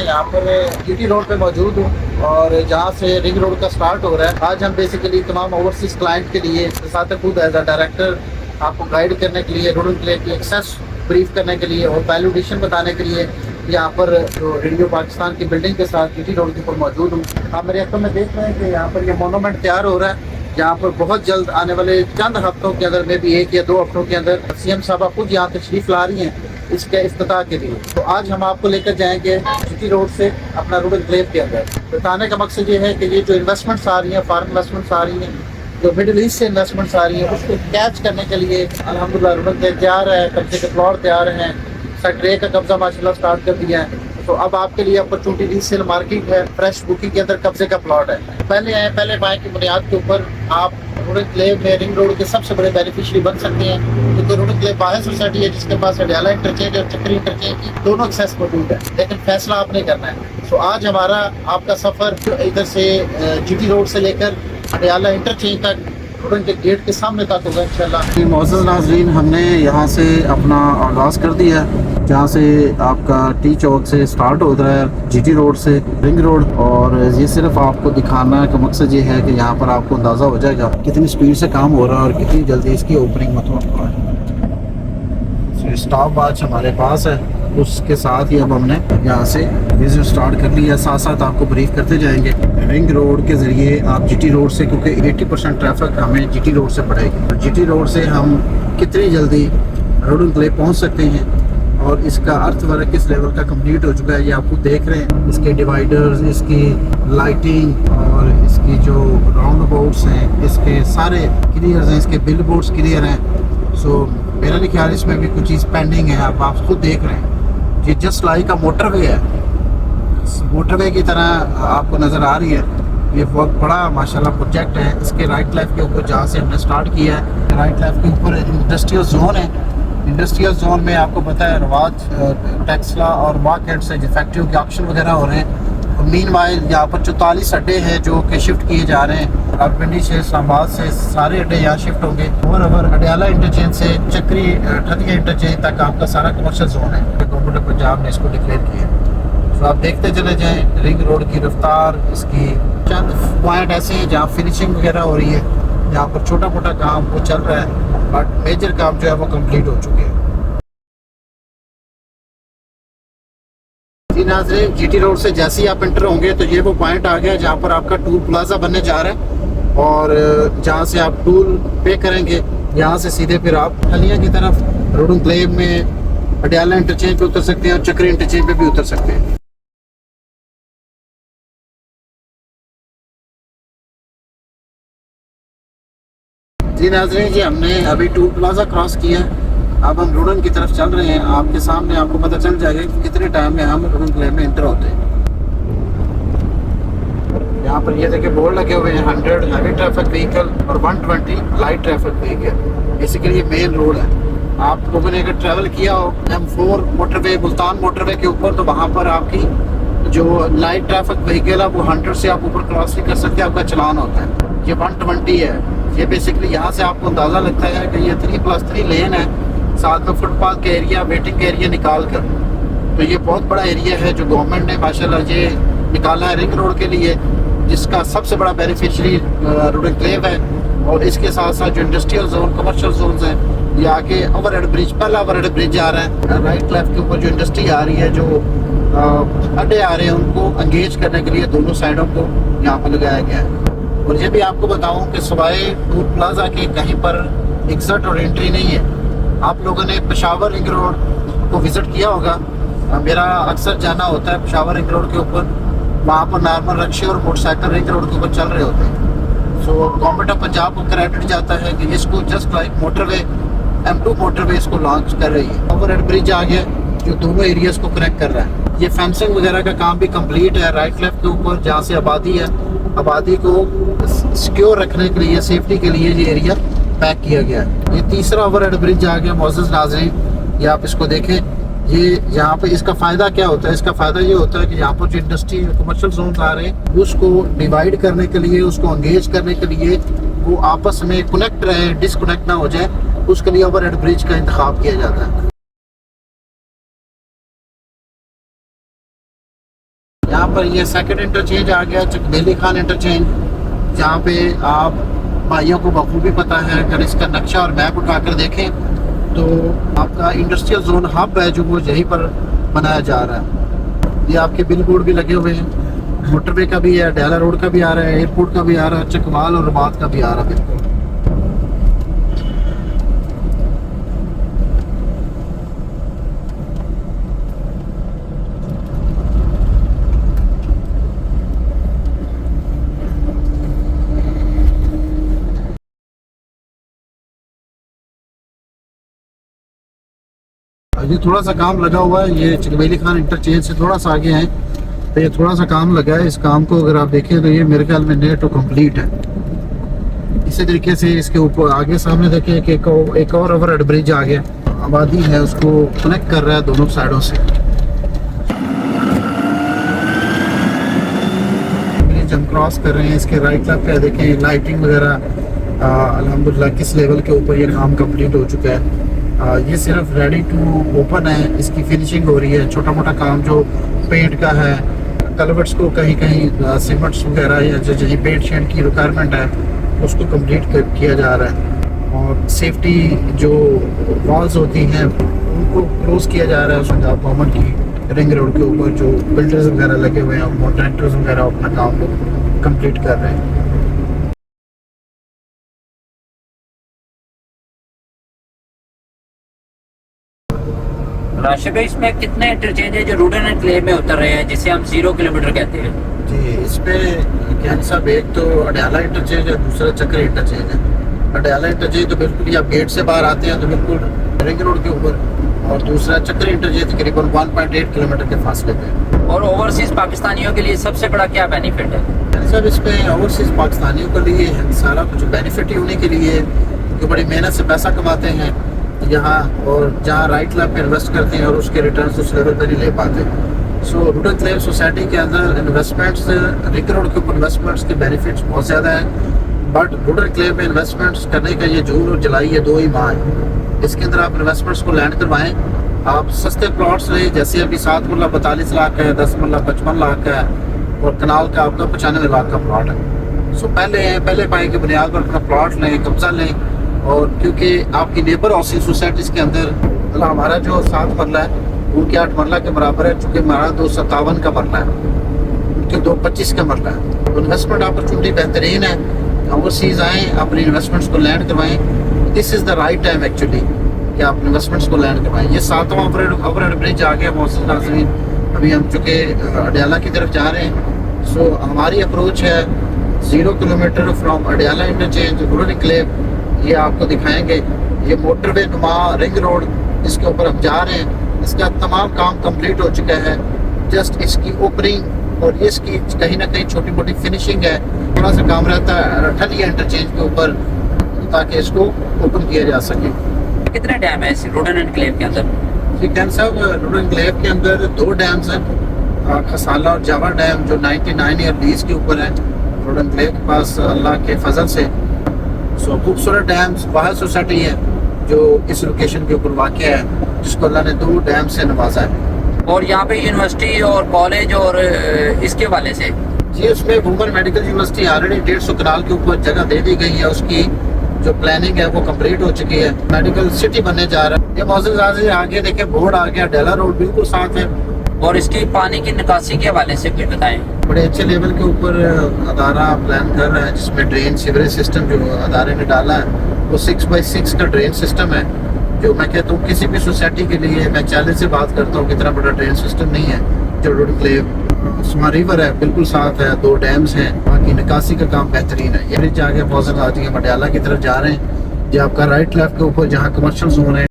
यहाँ पर GT road पे मौजूद हूँ और जहाँ से रिंग रोड का स्टार्ट हो रहा है। आज हम बेसिकली तमाम ओवरसीज क्लाइंट के लिए साथ खुद एज अ डायरेक्टर आपको गाइड करने के लिए, रूरल क्लेम की एक्सेस ब्रीफ करने के लिए और वैल्यू एडिशन बताने के लिए यहाँ पर जो रेडियो पाकिस्तान की बिल्डिंग के साथ जीटी रोड के ऊपर मौजूद हूँ। आप मेरे आंखों में देख रहे हैं कि यहाँ पर ये मोनूमेंट तैयार हो रहा है। यहाँ पर बहुत जल्द आने वाले चंद हफ्तों के अंदर में भी 1 या 2 हफ्तों के अंदर सीएम साहबा खुद यहाँ तशरीफ ला रही हैं इसके इफ्तिताह के लिए। तो आज हम आपको लेकर जाएंगे जीटी रोड से अपना रूरल क्लेव के अंदर। बताने का मकसद ये है कि ये जो इन्वेस्टमेंट्स आ रही हैं, फॉरेन इन्वेस्टमेंट्स आ रही हैं, जो मिडिल ईस्ट से इन्वेस्टमेंट्स आ रही हैं, उसको कैच करने के लिए अल्हम्दुलिल्लाह रूरल क्लेव तैयार है, कब्जे के प्लॉट तैयार हैं, सेक्टर A का कब्जा माशाल्लाह स्टार्ट कर दिया है। तो अब आपके लिए अपॉर्चुनिटी रीसेल मार्केट है, फ्रेश बुकिंग के अंदर कब्जे का प्लॉट है। पहले पाए की बुनियाद के ऊपर आप रूरल क्लेव में रिंग रोड के सबसे बड़े बेनिफिशियरी बन सकते हैं, क्योंकि रूरल क्लेव बाहर सोसाइटी है जिसके पास अडियाला इंटरचेंज और चक्री इंटरचेंज की दोनों एक्सेस मौजूद है, लेकिन फैसला आपने करना है। तो आज हमारा आपका सफ़र इधर से जीटी रोड से लेकर अडियाला इंटरचेंज तक के गेट के सामने तक होगा इंशाल्लाह। मोअज़्ज़ज़ नाज़रीन, हमने यहाँ से अपना आगाज़ कर दिया है, जहाँ से आपका टी चौक से स्टार्ट होता है जीटी रोड से रिंग रोड। और ये सिर्फ आपको दिखाना का मकसद ये है कि यहाँ पर आपको अंदाज़ा हो जाएगा कितनी स्पीड से काम हो रहा है और कितनी जल्दी इसकी ओपनिंग मतलब है। स्टॉप वॉच हमारे पास है, उसके साथ ही अब हमने यहाँ से विजिट स्टार्ट कर लिया। साथ साथ आपको ब्रीफ करते जाएंगे रिंग रोड के ज़रिए आप जीटी रोड से, क्योंकि 80% ट्रैफिक हमें जीटी रोड से पड़ेगी, तो जीटी रोड से हम कितनी जल्दी रूरल क्लेव पहुँच सकते हैं और इसका अर्थ वर्क किस लेवल का कंप्लीट हो चुका है ये आपको देख रहे हैं। इसके डिवाइडर्स, इसकी लाइटिंग और इसकी जो राउंड अबाउट्स हैं, इसके सारे क्लियर हैं, इसके बिल बोर्ड्स क्लियर हैं। सो मेरा नहीं ख्याल इसमें भी कुछ चीज़ पेंडिंग है। आप खुद देख रहे हैं ये जस्ट लाइक का मोटरवे है, मोटरवे की तरह आपको नज़र आ रही है। ये बहुत बड़ा माशाल्लाह प्रोजेक्ट है। इसके राइट लेफ्ट के ऊपर जहाँ से हमने स्टार्ट किया है, राइट लेफ्ट के ऊपर इंडस्ट्रियल जोन है। इंडस्ट्रियल जोन में आपको पता है रवाज, टेक्सला और मार्केट से फैक्ट्रियों के ऑक्शन वगैरह हो रहे हैं। मीनवाइल यहाँ पर 44 अड्डे हैं जो कि शिफ्ट किए जा रहे हैं। रावलपिंडी से, इस्लामाबाद से सारे अड्डे यहाँ शिफ्ट होंगे। और अडियाला इंटरचेंज से चक्री ठदिया इंटरचेंज तक आपका सारा कमर्शियल जोन है। गवर्नमेंट ऑफ पंजाब ने इसको डिक्लेयर किया है। तो आप देखते चले जाएँ रिंग रोड की रफ्तार। इसकी चंद पॉइंट ऐसे हैं जहाँ फिनिशिंग वगैरह हो रही है, जहाँ पर छोटा मोटा काम वो चल रहा है, बट मेजर काम जो है वो कम्प्लीट हो चुके हैं। नाज़रीन, जीटी रोड से जैसे ही आप एंटर होंगे तो ये वो पॉइंट आ गया जहाँ पर आपका टूल प्लाजा बनने जा रहा है। और जहाँ से आप टूल पे करेंगे, यहाँ से सीधे फिर आप हलिया की तरफ रूरल क्लेव में अडियाला इंटरचेंज पे उतर सकते हैं और चक्री इंटरचेंज पे भी उतर सकते हैं। जी नाज़रीन, जी हमने अभी टूल प्लाजा क्रॉस किया है, अब हम रूरल की तरफ चल रहे हैं। आपके सामने आपको पता चल जाएगा कि कितने टाइम में हम रूरल क्लेव में एंटर होते हैं। यहाँ पर ये देखिए बोर्ड लगे हुए हैं, 100 हैवी ट्रैफिक व्हीकल और 120 लाइट ट्रैफिक व्हीकल। बेसिकली ये मेन रोड है। आप लोगों ने अगर ट्रैवल किया हो M4 मोटरवे, मुल्तान मोटरवे के ऊपर, तो वहाँ पर आपकी जो लाइट ट्रैफिक व्हीकल है वो 100 से आप ऊपर क्रॉस नहीं कर सकते, आपका चलान होता है। ये 120 है। ये बेसिकली यहाँ से आपको अंदाज़ा लगता है कि ये 3+3 लेन है, साथ में फुटपाथ का एरिया, वेटिंग का एरिया निकाल कर। तो ये बहुत बड़ा एरिया है जो गवर्नमेंट ने माशाल्लाह ये निकाला है रिंग रोड के लिए, जिसका सबसे बड़ा बेनिफिशियरी रूरल क्लेव है। और इसके साथ साथ जो इंडस्ट्रियल जोन, कमर्शियल जोन हैं, ये आगे ओवरहेड ब्रिज, पहला ओवरहेड ब्रिज आ रहा है। राइट लेफ्ट के ऊपर जो इंडस्ट्री आ रही है, जो अड्डे आ रहे हैं, उनको एंगेज करने के लिए दोनों साइडों को यहाँ पर लगाया गया है। और ये भी आपको बताऊँ कि सवाए टूल प्लाजा के कहीं पर एग्जिट और एंट्री नहीं है। आप लोगों ने पेशावर रिंग रोड को विज़िट किया होगा, मेरा अक्सर जाना होता है पेशावर रिंग रोड के ऊपर। वहाँ पर नॉर्मल रिक्शे और मोटरसाइकिल रिंग रोड के ऊपर चल रहे होते हैं। सो गवर्नमेंट ऑफ पंजाब को क्रेडिट जाता है कि इसको just like motorway, M2 motorway इसको लॉन्च कर रही है। ओवरहेड ब्रिज आ गया जो दोनों एरियाज को कनेक्ट कर रहा है। ये फेंसिंग वगैरह का काम भी कंप्लीट है। राइट लेफ्ट के ऊपर जहाँ से आबादी है, आबादी को सिक्योर रखने के लिए, सेफ्टी के लिए ये एरिया पैक किया गया है। ये तीसरा ओवरहेड ब्रिज आ गया। मुअज़्ज़ज़ नाज़रीन, ये आप इसको देखें। ये यहाँ पे इसका फ़ायदा क्या होता है? इसका फ़ायदा ये होता है कि यहाँ पर जो इंडस्ट्री कमर्शियल जोन आ रहे हैं उसको डिवाइड करने के लिए, उसको एंगेज करने के लिए, वो आपस में कनेक्ट रहे, डिसकनेक्ट ना हो जाए, उसके लिए ओवरहेड ब्रिज का इंतखाब किया जाता है। पर ये सेकंड इंटरचेंज आ गया चकबेली खान इंटरचेंज, जहाँ पे आप भाइयों को बखूबी पता है, अगर इसका नक्शा और मैप उठाकर देखें तो आपका इंडस्ट्रियल जोन हब है जो वो यहीं पर बनाया जा रहा है। ये आपके बिल बोर्ड भी लगे हुए हैं, मोटरवे का भी है, डाला रोड का भी आ रहा है, एयरपोर्ट का भी आ रहा है, चकवाल और रबात का भी आ रहा है। बिल्कुल ये थोड़ा सा काम लगा हुआ है, ये चकबेली खान इंटरचेंज से थोड़ा सा आगे है, तो ये थोड़ा सा काम लगा है। इस काम को अगर आप देखें तो ये मेरे ख्याल में नेट टू कंप्लीट है। इसी तरीके से इसके ऊपर आगे सामने देखिए कि एक और ओवरहेड ब्रिज आ गया, आबादी है उसको कनेक्ट कर रहा है दोनों साइडों से। ब्रिज हम क्रॉस कर रहे हैं, इसके राइट लेफ्ट पे देखें लाइटिंग वगैरह अल्हम्दुलिल्लाह किस लेवल के ऊपर ये काम कंप्लीट हो चुका है। ये सिर्फ रेडी टू ओपन है, इसकी फिनिशिंग हो रही है। छोटा मोटा काम जो पेंट का है, कलवर्ट्स को कहीं कहीं सीमेंट्स वगैरह या जो जहाँ पेंट शेड की रिक्वायरमेंट है उसको कंप्लीट किया जा रहा है। और सेफ्टी जो वॉल्स होती हैं उनको क्लोज किया जा रहा है पंजाब गवर्नमेंट की रिंग रोड के ऊपर। जो बिल्डर्स वगैरह लगे हुए हैं, कॉन्ट्रैक्टर्स वगैरह अपना काम को कंप्लीट कर रहे हैं। राशिद भाई, इसमें कितने इंटरचेंज है जो रूडन एंड क्ले में उतर रहे हैं, जिसे हम 0 किलोमीटर कहते हैं? जी, इसमें क्या साहब, एक तो अडयाला इंटरचेंज है, दूसरा चक्कर इंटरचेंज है। अडयाला इंटरचेंज तो बिल्कुल ही आप गेट से बाहर आते हैं तो बिल्कुल रिंग रोड के ऊपर, और दूसरा चक्कर इंटरचेंज तकरीबन 1.8 किलोमीटर के फासले पे। और ओवरसीज पाकिस्तानियों के लिए सबसे बड़ा क्या बेनिफिट है? सर, इसमें ओवरसीज पाकिस्तानियों के लिए सारा कुछ बेनिफिट ही होने के लिए, जो बड़ी मेहनत से पैसा कमाते हैं यहाँ, और जहाँ राइट लेफ्ट पे इन्वेस्ट करते हैं और उसके रिटर्न्स उस लेवल पर नहीं ले पाते। सो रूडन क्लेव सोसाइटी के अंदर इन्वेस्टमेंट्स, रिंग रोड के ऊपर इन्वेस्टमेंट्स के बेनिफिट्स बहुत ज़्यादा हैं, बट रूडन क्लेव में इन्वेस्टमेंट्स करने का ये जून और जुलाई ये 2 ही माह है। इसके अंदर आप इन्वेस्टमेंट्स को लैंड करवाएं, आप सस्ते प्लॉट्स लें, जैसे अभी 7 मरला 42 लाख का है, 10 मरला 55 लाख का है, और कनाल का आपका 95 लाख का प्लॉट है। सो पहले पाए की बुनियाद पर अपना प्लॉट लें, कब्जा लें। और क्योंकि आपकी नेबर हाउसिंग सोसाइटीज़ के अंदर मतलब हमारा जो 7 मरला है उनके 8 मरला के बराबर है, चूँकि हमारा 257 का मरला है, उनके 225 का मरला है। तो इन्वेस्टमेंट अपॉर्चुनिटी बेहतरीन है, ओवरसीज आएँ, अपनी इन्वेस्टमेंट्स को लैंड करवाएँ। This is the right time actually कि आप इन्वेस्टमेंट्स को लैंड करवाएँ। ये 7वां ओवरहेड ब्रिज आ गया मोहसिन नाज़रीन, अभी हम चूँकि अडयाला की तरफ जा रहे हैं। सो हमारी अप्रोच है 0 kilometre from Adiala interchange Rudn क्लेव, ये आपको दिखाएंगे। ये मोटरवे नुमा रिंग रोड इसके ऊपर हम जा रहे हैं, इसका तमाम काम कंप्लीट हो चुका है। जस्ट इसकी ओपनिंग और इसकी कहीं ना कहीं छोटी मोटी फिनिशिंग है, थोड़ा सा काम रहता है ठलिया इंटरचेंज के ऊपर ताकि इसको ओपन किया जा सके। कितने डैम है इस रूडन एंड क्लेव के अंदर? जी कैन साहब, रूडन क्लेव के अंदर 2 डैम्स हैं, खसाला और जावा डैम, जो 99 ईयर लीज के ऊपर है रूडन क्लेव के पास अल्लाह के फजल से। सो खूबसूरत डैम्स वाहिद सोसाइटी है जो इस लोकेशन के ऊपर वाक़ है, जिसको अल्लाह ने 2 डैम से नवाजा है। और यहाँ पे यूनिवर्सिटी और कॉलेज और इसके वाले से जी, उसमें वुमेन मेडिकल यूनिवर्सिटी ऑलरेडी 150 कनाल के ऊपर जगह दे दी गई है, उसकी जो प्लानिंग है वो कंप्लीट हो चुकी है, मेडिकल सिटी बनने जा रहा है। ये मौजूद आगे देखे बोर्ड आ गया, डाला रोड बिल्कुल साथ है। और इसकी पानी की निकासी के हवाले से कुछ बताएं। बड़े अच्छे लेवल के ऊपर अदारा प्लान कर रहा है, जिसमें ड्रेन सीवरेज सिस्टम जो अदारे ने डाला है वो 6x6 का ड्रेन सिस्टम है, जो मैं कहता हूँ किसी भी सोसाइटी के लिए, मैं चैलेंज से बात करता हूँ, इतना बड़ा ड्रेन सिस्टम नहीं है। जो रूडन क्लेव सुमा रिवर है बिल्कुल साथ है, 2 डैम्स हैं, बाकी निकासी का काम बेहतरीन है। ये ब्रिज आगे पहुँचने आज के मटियाला की तरफ जा रहे हैं, जो आपका राइट लेफ्ट के ऊपर जहाँ कमर्शियल जोन है,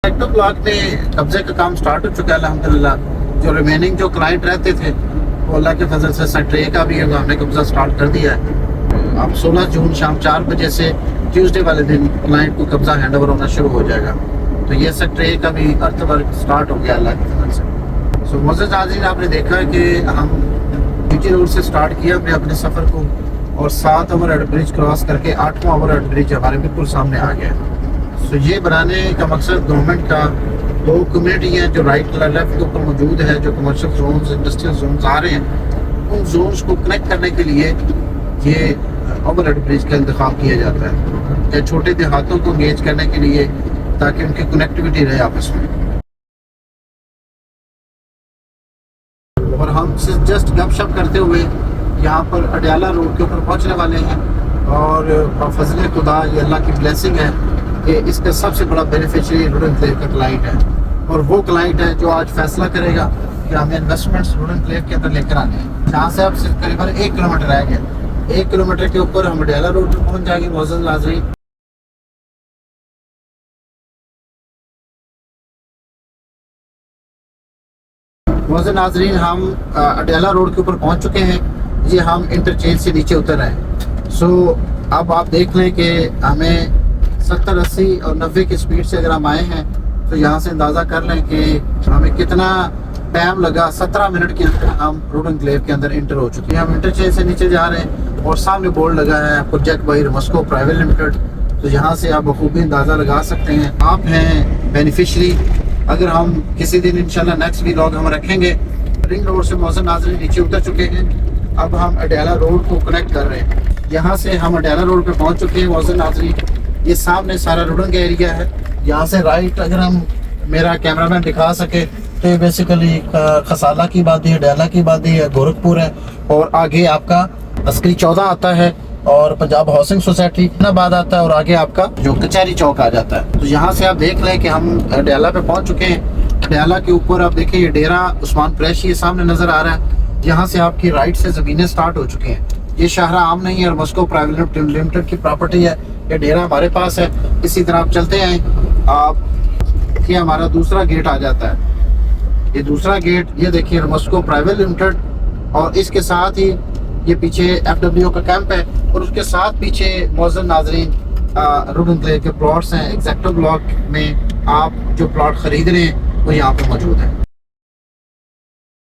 सेक्टर ब्लॉक में कब्जे का काम स्टार्ट हो चुका है अल्हम्दुलिल्लाह। जो रिमेनिंग जो क्लाइंट रहते थे वो अल्लाह के फजल से सेक्टर ए का भी हमने कब्जा स्टार्ट कर दिया है। अब 16 जून शाम 4 बजे से ट्यूसडे वाले दिन क्लाइंट को कब्जा हैंड ओवर होना शुरू हो जाएगा। तो ये सेक्टर ए का भी अर्थ वर्क स्टार्ट हो गया अल्लाह के फजल से। सो मोअज़्ज़िज़ नाज़रीन, आपने देखा है कि हम जीटी रोड से स्टार्ट किया हमने अपने सफ़र को, और 7 ओवरहेड ब्रिज क्रॉस करके 8वां ओवरहेड ब्रिज हमारे बिल्कुल सामने आ गया। तो ये बनाने का मकसद गवर्नमेंट का, 2 कम्युनिटी हैं जो राइट लेफ्ट के ऊपर मौजूद है, जो कमर्शियल जोन्स इंडस्ट्रियल जोन्स आ रहे हैं, उन जोन्स को कनेक्ट करने के लिए ये ओवरहेड ब्रिज का इंतखाब किया जाता है, या छोटे देहातों को इंगेज करने के लिए ताकि उनकी कनेक्टिविटी रहे आपस में। और हम जस्ट गपशप करते हुए यहाँ पर अडयाला रोड के ऊपर पहुँचने वाले हैं। और फजल खुदा, ये अल्लाह की ब्लेसिंग है कि इसका सबसे बड़ा बेनिफिशियरी रूरल एनक्लेव का क्लाइंट है, और वो क्लाइंट है जो आज फैसला करेगा कि हमें इन्वेस्टमेंट्स रूरल एनक्लेव के अंदर लेकर आने हैं। जहाँ से अब सिर्फ करीबन 1 किलोमीटर रह गया, 1 किलोमीटर के ऊपर हम अडयाला रोड पर पहुँच जाएंगे। मोअज़्ज़ज़ नाज़रीन, मोअज़्ज़ज़ नाज़रीन, हम अडयाला रोड के ऊपर पहुँच चुके हैं। ये हम इंटरचेंज से नीचे उतर रहे हैं। सो अब आप देख लें कि हमें 70, 80 और 90 की स्पीड से अगर हम आए हैं तो यहाँ से अंदाज़ा कर लें कि हमें कितना टाइम लगा। 17 मिनट के अंदर हम रूरल एनक्लेव के अंदर इंटर हो चुके हैं। हम इंटरचेंज से नीचे जा रहे हैं और सामने बोर्ड लगा है प्रोजेक्ट बाय रमस्को प्राइवेट लिमिटेड। तो यहाँ से आप बखूबी अंदाज़ा लगा सकते हैं, आप हैं बेनिफिशरी। अगर हम किसी दिन इंशाल्लाह नेक्स्ट व्लॉग हम रखेंगे। रिंग रोड से मोअज़्ज़ज़ नाज़रीन नीचे उतर चुके हैं। अब हम अडयाला रोड को कनेक्ट कर रहे हैं। यहाँ से हम अडयाला रोड पे पहुँच चुके हैं। मोअज़्ज़ज़ नाज़रीन, ये सामने सारा रूरल का एरिया है। यहाँ से राइट अगर हम, मेरा कैमरामैन दिखा सके, तो ये बेसिकली खसाला की वादी है, अडयाला की वादी है, गोरखपुर है, और आगे आपका अस्करी 14 आता है, और पंजाब हाउसिंग सोसाइटी इस्लामाबाद आता है, और आगे आपका जो कचहरी चौक आ जाता है। तो यहाँ से आप देख लें कि हम अडयाला पे पहुँच चुके हैं। अडयाला के ऊपर आप देखें, ये डेरा उस्मान कुरैशी ये सामने नज़र आ रहा है। यहाँ से आपकी राइट से ज़मीनें स्टार्ट हो चुकी हैं। ये शाहरा आम नहीं है, रमस्को प्राइवेट लिमिटेड की प्रॉपर्टी है। ये डेरा हमारे पास है। इसी तरह आप चलते हैं, आप ये हमारा दूसरा गेट आ जाता है। ये दूसरा गेट, ये देखिए रमस्को प्राइवेट लिमिटेड, और इसके साथ ही ये पीछे FWO का कैंप है, और उसके साथ पीछे मोअज़्ज़ज़ नाज़रीन रूरल एनक्लेव के प्लॉट्स हैं। एग्जैक्टिव ब्लॉक में आप जो प्लॉट खरीद रहे हैं वो यहाँ पे मौजूद है।